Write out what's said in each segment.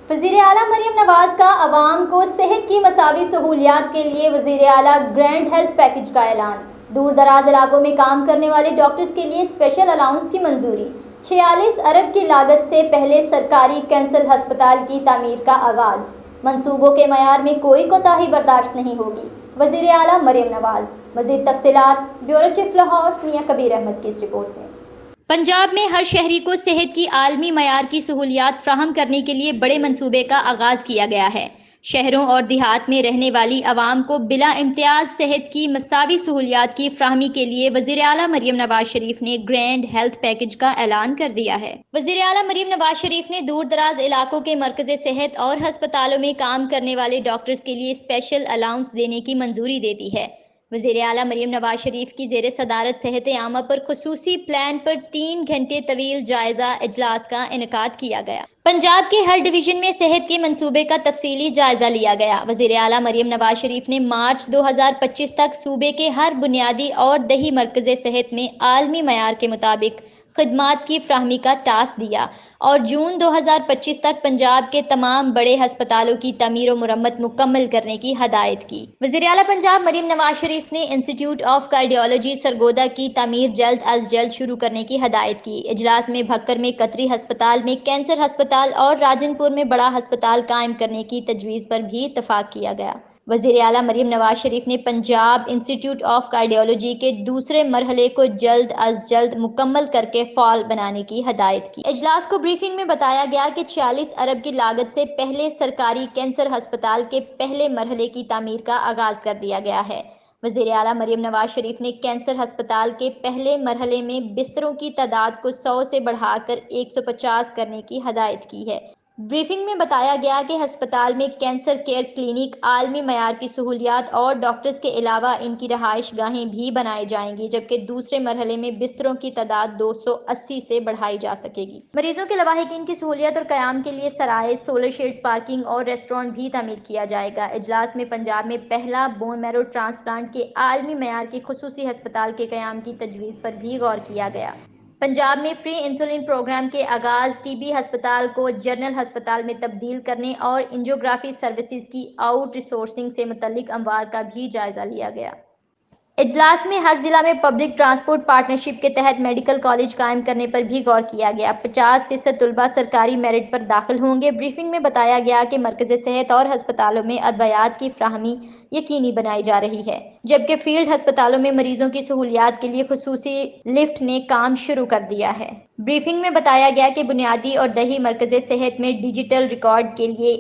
وزیر اعلیٰ مریم نواز کا عوام کو صحت کی مساوی سہولیات کے لیے وزیر اعلیٰ گرینڈ ہیلتھ پیکج کا اعلان۔ دور دراز علاقوں میں کام کرنے والے ڈاکٹرز کے لیے اسپیشل الاؤنس کی منظوری۔ 46 ارب کی لاگت سے پہلے سرکاری کینسر ہسپتال کی تعمیر کا آغاز۔ منصوبوں کے معیار میں کوئی کوتاہی برداشت نہیں ہوگی، وزیر اعلیٰ مریم نواز۔ مزید تفصیلات بیورو چیف لاہور میاں کبیر احمد کی اس رپورٹ میں۔ پنجاب میں ہر شہری کو صحت کی عالمی معیار کی سہولیات فراہم کرنے کے لیے بڑے منصوبے کا آغاز کیا گیا ہے۔ شہروں اور دیہات میں رہنے والی عوام کو بلا امتیاز صحت کی مساوی سہولیات کی فراہمی کے لیے وزیر اعلیٰ مریم نواز شریف نے گرینڈ ہیلتھ پیکج کا اعلان کر دیا ہے۔ وزیر اعلیٰ مریم نواز شریف نے دور دراز علاقوں کے مرکز صحت اور ہسپتالوں میں کام کرنے والے ڈاکٹرز کے لیے اسپیشل الاؤنس دینے کی منظوری دے دی ہے۔ وزیر اعلیٰ مریم نواز شریف کی زیر صدارت صحت عامہ پر خصوصی پلان پر 3 گھنٹے طویل جائزہ اجلاس کا انعقاد کیا گیا۔ پنجاب کے ہر ڈویژن میں صحت کے منصوبے کا تفصیلی جائزہ لیا گیا۔ وزیر اعلیٰ مریم نواز شریف نے مارچ 2025 تک صوبے کے ہر بنیادی اور دیہی مرکز صحت میں عالمی معیار کے مطابق خدمات کی فراہمی کا ٹاسک دیا اور جون 2025 تک پنجاب کے تمام بڑے ہسپتالوں کی تعمیر و مرمت مکمل کرنے کی ہدایت کی۔ وزیر اعلیٰ پنجاب مریم نواز شریف نے انسٹی ٹیوٹ آف کارڈیالوجی سرگودا کی تعمیر جلد از جلد شروع کرنے کی ہدایت کی۔ اجلاس میں بھکر میں قطری ہسپتال میں کینسر ہسپتال اور راجن پور میں بڑا ہسپتال قائم کرنے کی تجویز پر بھی اتفاق کیا گیا۔ وزیر اعلیٰ مریم نواز شریف نے پنجاب انسٹی ٹیوٹ آف کارڈیالوجی کے دوسرے مرحلے کو جلد از جلد مکمل کر کے فعال بنانے کی ہدایت کی۔ اجلاس کو بریفنگ میں بتایا گیا کہ 46 ارب کی لاگت سے پہلے سرکاری کینسر ہسپتال کے پہلے مرحلے کی تعمیر کا آغاز کر دیا گیا ہے۔ وزیر اعلیٰ مریم نواز شریف نے کینسر ہسپتال کے پہلے مرحلے میں بستروں کی تعداد کو 100 سے بڑھا کر 150 کرنے کی ہدایت کی ہے۔ بریفنگ میں بتایا گیا کہ ہسپتال میں کینسر کیئر کلینک، عالمی معیار کی سہولیات اور ڈاکٹرز کے علاوہ ان کی رہائش گاہیں بھی بنائی جائیں گی، جبکہ دوسرے مرحلے میں بستروں کی تعداد 280 سے بڑھائی جا سکے گی۔ مریضوں کے لواحقین کی سہولیت اور قیام کے لیے سرائے، سولر شیڈز، پارکنگ اور ریسٹورانٹ بھی تعمیر کیا جائے گا۔ اجلاس میں پنجاب میں پہلا بون میرو ٹرانسپلانٹ کے عالمی معیار کے خصوصی ہسپتال کے قیام کی تجویز پر بھی غور کیا گیا۔ پنجاب میں فری انسولین پروگرام کے آغاز، ٹی بی ہسپتال کو جنرل ہسپتال میں تبدیل کرنے اور اینجیوگرافی سروسز کی آؤٹ ریسورسنگ سے متعلق امور کا بھی جائزہ لیا گیا۔ اجلاس میں ہر ضلع میں پبلک ٹرانسپورٹ پارٹنرشپ کے تحت میڈیکل کالج قائم کرنے پر بھی غور کیا گیا۔ 50% طلباء سرکاری میرٹ پر داخل ہوں گے۔ بریفنگ میں بتایا گیا کہ مرکز صحت اور ہسپتالوں میں ادویات کی فراہمی یقینی بنائی جا رہی ہے، جبکہ فیلڈ ہسپتالوں میں مریضوں کی سہولیات کے لیے خصوصی لفٹ نے کام شروع کر دیا ہے۔ بریفنگ میں بتایا گیا کہ بنیادی اور دیہی مرکز صحت میں ڈیجیٹل ریکارڈ کے لیے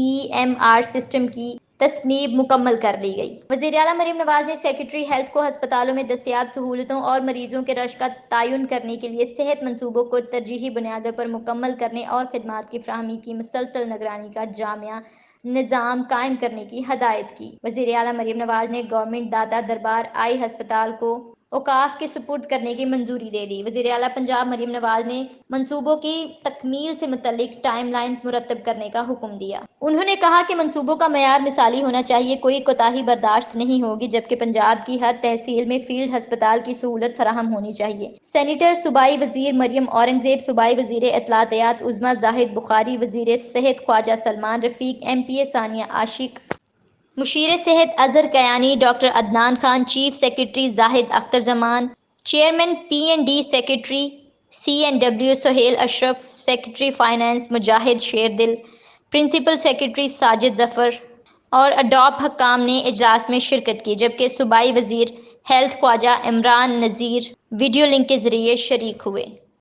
EMR سسٹم کی تصنیب مکمل کر لی گئی۔ وزیر اعلیٰ مریم نواز نے سیکریٹری ہیلتھ کو ہسپتالوں میں دستیاب سہولتوں اور مریضوں کے رش کا تعین کرنے کے لیے صحت منصوبوں کو ترجیحی بنیادوں پر مکمل کرنے اور خدمات کی فراہمی کی مسلسل نگرانی کا جامع نظام قائم کرنے کی ہدایت کی۔ وزیر اعلیٰ مریم نواز نے گورنمنٹ داتا دربار آئی ہسپتال کو اوقاف کے سپرد کرنے کی منظوری دے دی۔ وزیر اعلیٰ پنجاب مریم نواز نے منصوبوں کی تکمیل سے متعلق ٹائم لائنز مرتب کرنے کا حکم دیا۔ انہوں نے کہا کہ منصوبوں کا معیار مثالی ہونا چاہیے، کوئی کوتاہی برداشت نہیں ہوگی، جبکہ پنجاب کی ہر تحصیل میں فیلڈ ہسپتال کی سہولت فراہم ہونی چاہیے۔ سینیٹر صوبائی وزیر مریم اورنگزیب، صوبائی وزیر اطلاعات عظمیٰ زاہد بخاری، وزیر صحت خواجہ سلمان رفیق، MPA ثانیہ عاشق، مشیر صحت Azhar Kiani, doctor Adnan Khan, chief secretary Zahid Akhtar Zaman, chairman P&D secretary CNW Sohail Ashraf, secretary finance Mujahid Sherdil, principal secretary Sajid Zafar اور اڈاپ حکام نے اجلاس میں شرکت کی، جبکہ صوبائی وزیر ہیلتھ خواجہ عمران نذیر ویڈیو لنک کے ذریعے شریک ہوئے۔